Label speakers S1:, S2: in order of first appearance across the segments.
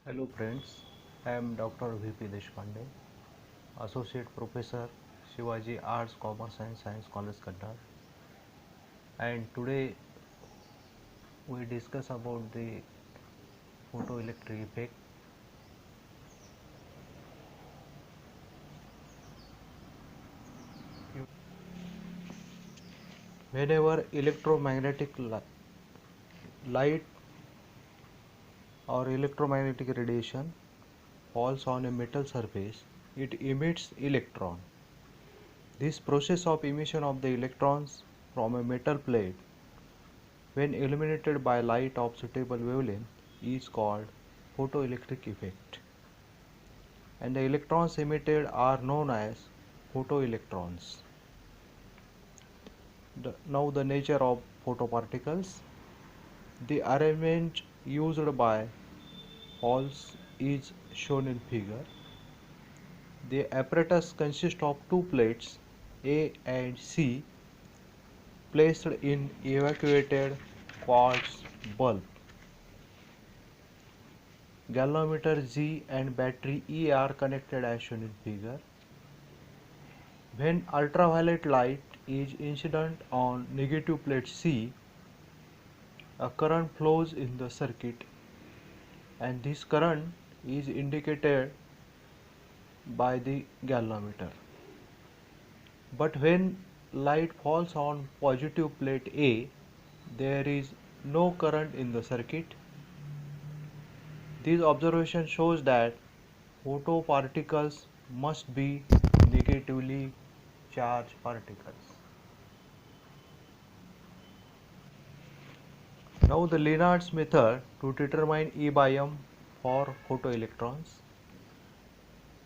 S1: Hello friends, I am Dr. V.P. Deshpande, Associate Professor, Shivaji Arts, Commerce and Science College, Kannada, and today we discuss about the photoelectric effect. Whenever electromagnetic light or electromagnetic radiation falls on a metal surface, it emits electron. This process of emission of the electrons from a metal plate when illuminated by light of suitable wavelength is called photoelectric effect, and the electrons emitted are known as photoelectrons. Now the nature of photoparticles. The arrangement used by Halls is shown in figure. The apparatus consists of two plates A and C placed in evacuated quartz bulb. Galvanometer G and battery E are connected as shown in figure. When ultraviolet light is incident on negative plate C, a current flows in the circuit, and this current is indicated by the galvanometer. But when light falls on positive plate A, there is no current in the circuit. This observation shows that photoparticles must be negatively charged particles. Now the Lennard's method to determine E by M for photoelectrons.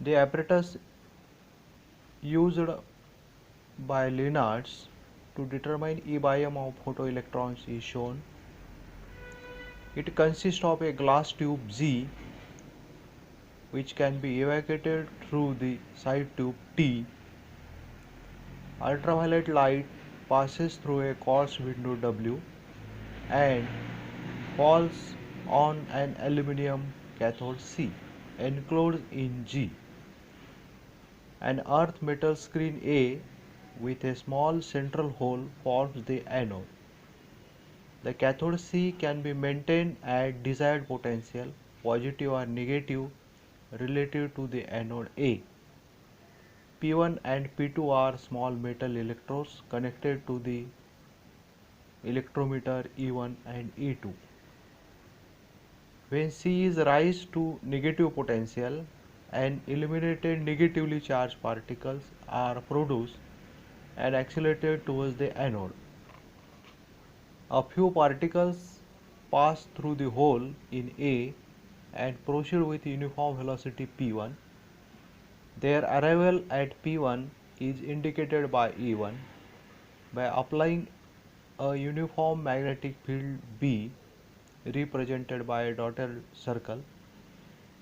S1: The apparatus used by Lennard's to determine E by M of photoelectrons is shown. It consists of a glass tube Z which can be evacuated through the side tube T. Ultraviolet light passes through a quartz window W and falls on an aluminum cathode C enclosed in G. An earth metal screen A with a small central hole forms the anode. The cathode C can be maintained at desired potential, positive or negative, relative to the anode A. P1 and P2 are small metal electrodes connected to the electrometer E1 and E2. When C is raised to negative potential, and illuminated negatively charged particles are produced and accelerated towards the anode. A few particles pass through the hole in A and proceed with uniform velocity p1. Their arrival at p1 is indicated by E1 by applying a uniform magnetic field B represented by a dotted circle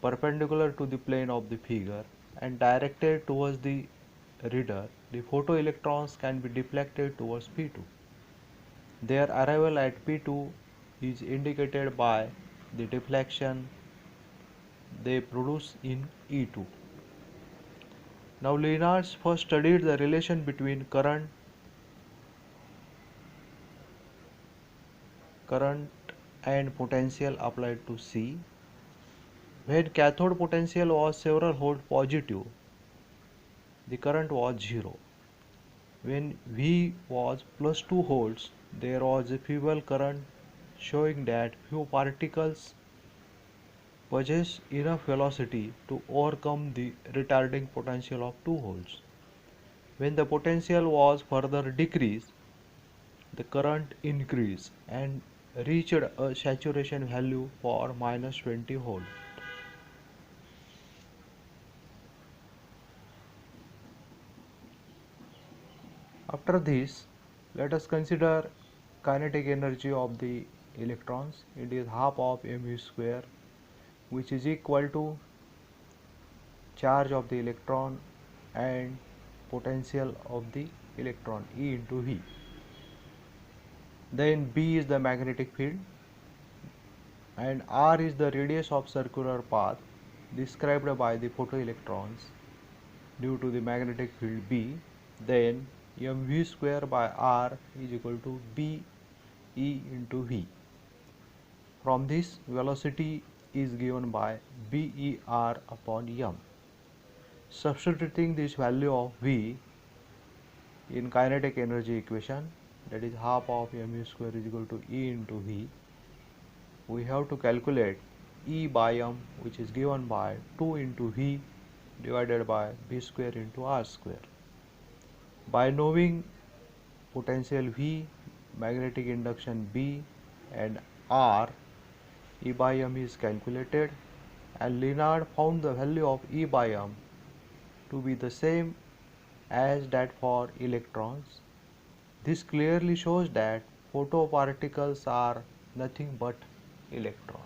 S1: perpendicular to the plane of the figure and directed towards the reader. The photoelectrons can be deflected towards P2. Their arrival at P2 is indicated by the deflection they produce in E2. Now Lennard first studied the relation between current and potential applied to C. When cathode potential was several volts positive, the current was 0. When V was plus 2 volts, there was a feeble current showing that few particles possess enough velocity to overcome the retarding potential of 2 volts. When the potential was further decreased, the current increased and reached a saturation value for minus 20 volts. After this, let us consider kinetic energy of the electrons. It is half of mu square, which is equal to charge of the electron and potential of the electron E into V. Then B is the magnetic field. and r is the radius of circular path described by the photoelectrons due to the magnetic field B, then mv square by r is equal to b e into v. From this, velocity is given by ber upon m. Substituting this value of v in kinetic energy equation, that is half of mu square is equal to E into V, we have to calculate E by m, which is given by 2 into V divided by V square into R square. By knowing potential V, magnetic induction B and R, E by m is calculated, and Lenard found the value of E by m to be the same as that for electrons. This clearly shows that photoparticles are nothing but electrons.